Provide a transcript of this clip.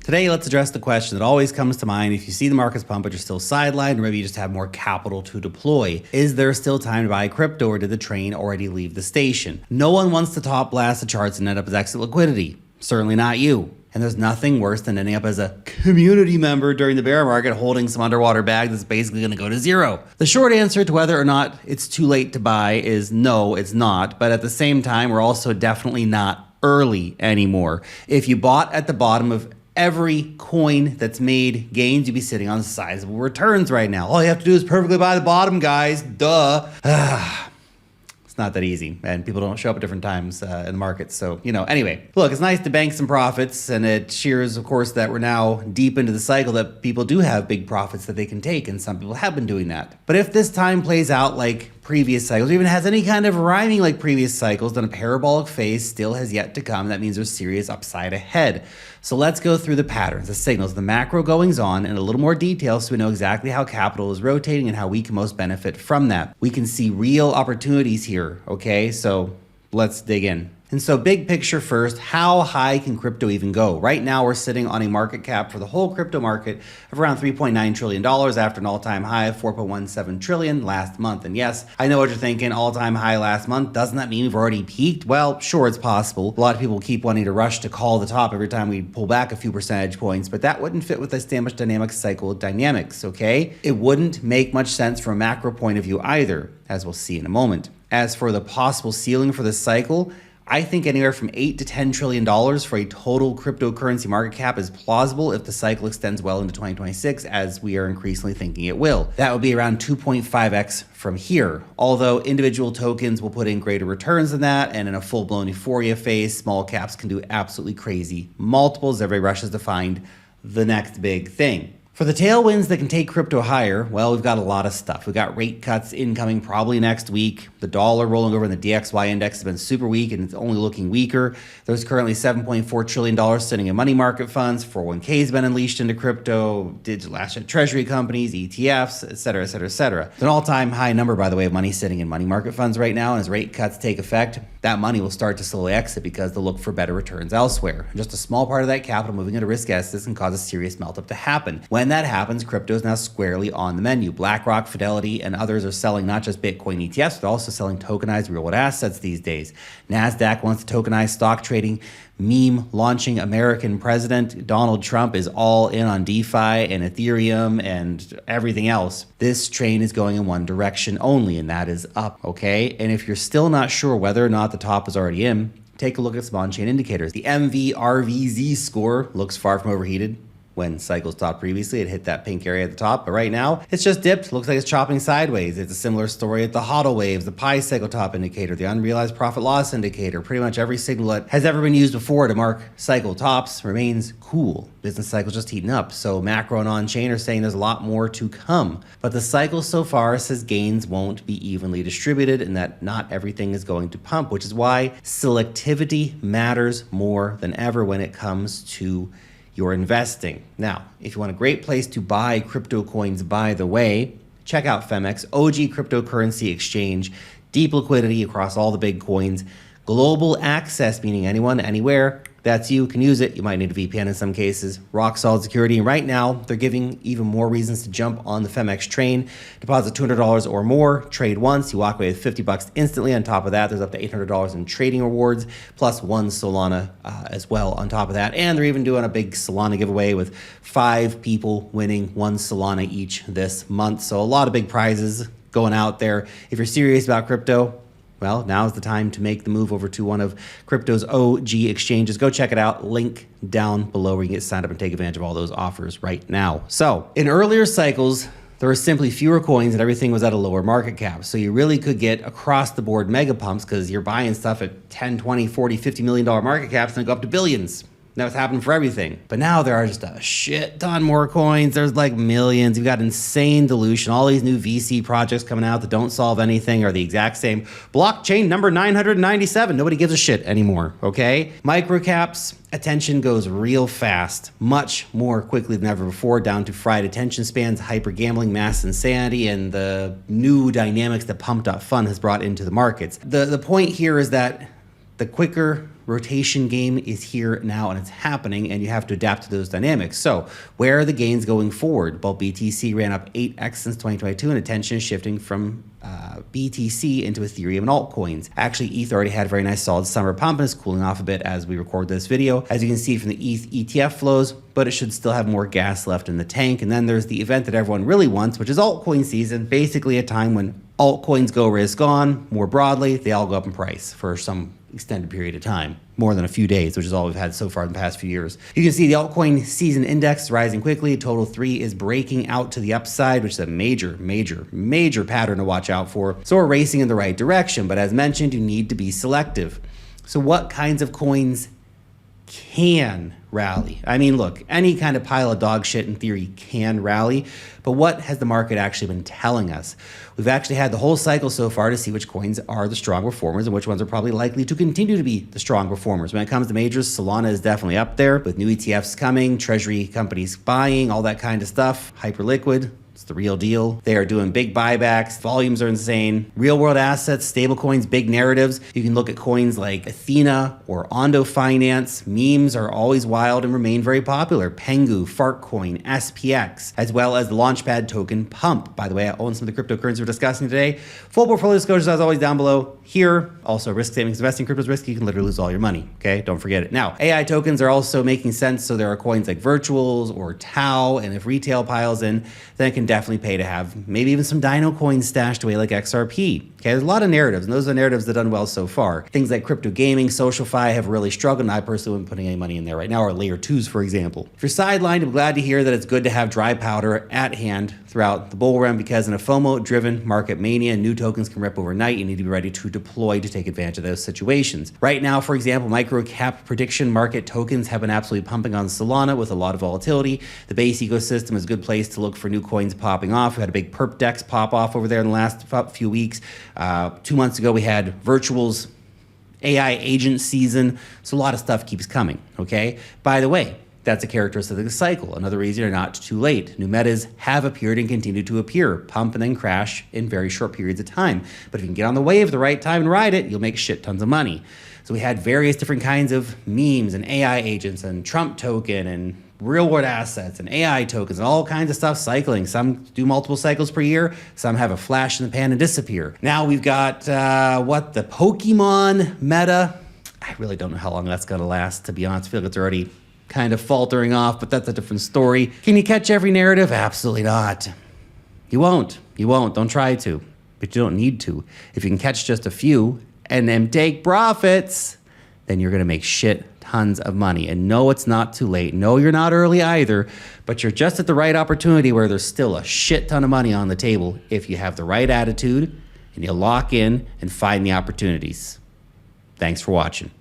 Today, let's address the question that always comes to mind if you see the markets pump but you're still sidelined, or maybe you just have more capital to deploy. Is there still time to buy crypto, or did the train already leave the station? No one wants to top blast the charts and end up as exit liquidity. Certainly not you. And there's nothing worse than ending up as a community member during the bear market holding some underwater bag that's basically going to go to zero. The short answer to whether or not it's too late to buy is no, it's not. But at the same time, we're also definitely not early anymore. If you bought at the bottom of every coin that's made gains, you'd be sitting on sizable returns right now. All you have to do is perfectly buy the bottom, guys. Duh. It's not that easy, and people don't show up at different times in the market. So, anyway, look, it's nice to bank some profits, and it cheers, of course, that we're now deep into the cycle that people do have big profits that they can take, and some people have been doing that. But if this time plays out like previous cycles, or even has any kind of rhyming like previous cycles, then a parabolic phase still has yet to come. That means there's serious upside ahead. So let's go through the patterns, the signals, the macro goings on in a little more detail so we know exactly how capital is rotating and how we can most benefit from that. We can see real opportunities here, okay? So let's dig in. And so big picture first, how high can crypto even go? Right now, we're sitting on a market cap for the whole crypto market of around $3.9 trillion after an all-time high of $4.17 trillion last month. And yes, I know what you're thinking, all-time high last month. Doesn't that mean we've already peaked? Well, sure, it's possible. A lot of people keep wanting to rush to call the top every time we pull back a few percentage points, but that wouldn't fit with this damage dynamic cycle dynamics, okay? It wouldn't make much sense from a macro point of view either, as we'll see in a moment. As for the possible ceiling for this cycle, I think anywhere from $8 to $10 trillion for a total cryptocurrency market cap is plausible if the cycle extends well into 2026, as we are increasingly thinking it will. That would be around 2.5x from here. Although individual tokens will put in greater returns than that, and in a full-blown euphoria phase, small caps can do absolutely crazy multiples. Everybody rushes to find the next big thing. For the tailwinds that can take crypto higher, well, we've got a lot of stuff. We've got rate cuts incoming probably next week. The dollar rolling over in the DXY index has been super weak, and it's only looking weaker. There's currently $7.4 trillion sitting in money market funds. 401k has been unleashed into crypto, digital asset treasury companies, ETFs, et cetera, et cetera, et cetera. It's an all-time high number, by the way, of money sitting in money market funds right now. And as rate cuts take effect, that money will start to slowly exit because they'll look for better returns elsewhere. And just a small part of that capital moving into risk assets can cause a serious melt-up to happen. When that happens, crypto is now squarely on the menu. BlackRock, Fidelity, and others are selling not just Bitcoin ETFs, but also selling tokenized real-world assets these days. NASDAQ wants to tokenize stock trading. Meme launching American president Donald Trump is all in on DeFi and Ethereum and everything else. This train is going in one direction only, and that is up, okay? And if you're still not sure whether or not the top is already in, take a look at some on-chain indicators. The MVRVZ score looks far from overheated. When cycles topped previously, it hit that pink area at the top, but right now it's just dipped. Looks like it's chopping sideways. It's a similar story at the HODL waves, the Pi cycle top indicator, the unrealized profit loss indicator. Pretty much every signal that has ever been used before to mark cycle tops remains cool. Business cycle's just heating up, so macro and on-chain are saying there's a lot more to come. But the cycle so far says gains won't be evenly distributed and that not everything is going to pump, which is why selectivity matters more than ever when it comes to your investing. Now, if you want a great place to buy crypto coins, by the way, check out Femex, OG cryptocurrency exchange, deep liquidity across all the big coins, global access, meaning anyone, anywhere. That's you can use it. You might need a VPN in some cases. Rock solid security. And right now, they're giving even more reasons to jump on the Femex train. Deposit $200 or more, trade once, you walk away with $50 instantly. On top of that, there's up to $800 in trading rewards, plus one Solana as well on top of that. And they're even doing a big Solana giveaway with 5 people winning 1 Solana each this month. So a lot of big prizes going out there. If you're serious about crypto, well, now's the time to make the move over to one of crypto's OG exchanges. Go check it out. Link down below where you can get signed up and take advantage of all those offers right now. So in earlier cycles, there were simply fewer coins and everything was at a lower market cap. So you really could get across the board mega pumps because you're buying stuff at 10, 20, 40, $50 million market caps and they go up to billions. Now it's happening for everything. But now there are just a shit ton more coins. There's like millions. You've got insane dilution. All these new VC projects coming out that don't solve anything are the exact same. Blockchain number 997. Nobody gives a shit anymore, okay? Microcaps, attention goes real fast, much more quickly than ever before, down to fried attention spans, hyper gambling, mass insanity, and the new dynamics that pumped up fun has brought into the markets. The point here is that the quicker rotation game is here now and it's happening, and you have to adapt to those dynamics. So where are the gains going forward? Well, BTC ran up 8x since 2022, and attention is shifting from BTC into Ethereum and altcoins. Actually, ETH already had a very nice solid summer pump and is cooling off a bit as we record this video, as you can see from the ETH ETF flows, but it should still have more gas left in the tank. And then there's the event that everyone really wants, which is altcoin season, basically a time when altcoins go risk on more broadly. They all go up in price for some extended period of time, more than a few days, which is all we've had so far in the past few years. You can see the altcoin season index is rising quickly. Total 3 is breaking out to the upside, which is a major pattern to watch out for. So we're racing in the right direction, but as mentioned, you need to be selective. So what kinds of coins can rally? I mean, look, any kind of pile of dog shit in theory can rally, but what has the market actually been telling us? We've actually had the whole cycle so far to see which coins are the strong performers and which ones are probably likely to continue to be the strong performers. When it comes to majors, Solana is definitely up there with new ETFs coming, treasury companies buying, all that kind of stuff. Hyperliquid, it's the real deal. They are doing big buybacks. Volumes are insane. Real world assets, stable coins, big narratives. You can look at coins like Athena or Ondo Finance. Memes are always wild and remain very popular. Pengu, Fartcoin, SPX, as well as the Launchpad token Pump. By the way, I own some of the cryptocurrencies we're discussing today. Full portfolio disclosures as always down below here. Also, risk savings investing, crypto is risky. You can literally lose all your money. Okay, don't forget it. Now, AI tokens are also making sense. So there are coins like Virtuals or Tau, and if retail piles in, then it can definitely pay to have maybe even some Dino coins stashed away like XRP. Okay, there's a lot of narratives, and those are the narratives that have done well so far. Things like crypto gaming, SocialFi have really struggled, and I personally wouldn't put any money in there right now, or layer 2s, for example. If you're sidelined, I'm glad to hear that it's good to have dry powder at hand throughout the bull run, because in a FOMO-driven market mania, new tokens can rip overnight. You need to be ready to deploy to take advantage of those situations. Right now, for example, micro cap prediction market tokens have been absolutely pumping on Solana with a lot of volatility. The base ecosystem is a good place to look for new coins popping off. We had a big perp dex pop off over there in the last few weeks. 2 months ago, we had Virtuals AI agent season. So a lot of stuff keeps coming, okay? By the way, that's a characteristic of the cycle. Another reason you're not too late. New metas have appeared and continue to appear, pump and then crash in very short periods of time. But if you can get on the wave at the right time and ride it, you'll make shit tons of money. So we had various different kinds of memes and AI agents and Trump token and real world assets and AI tokens and all kinds of stuff cycling. Some do multiple cycles per year. Some have a flash in the pan and disappear. Now we've got the Pokemon meta. I really don't know how long that's going to last, to be honest. I feel like it's already kind of faltering off, but that's a different story. Can you catch every narrative? Absolutely not. You won't. You won't. Don't try to, but you don't need to. If you can catch just a few and then take profits, then you're going to make shit tons of money. And no, it's not too late. No, you're not early either, but you're just at the right opportunity where there's still a shit ton of money on the table if you have the right attitude and you lock in and find the opportunities. Thanks for watching.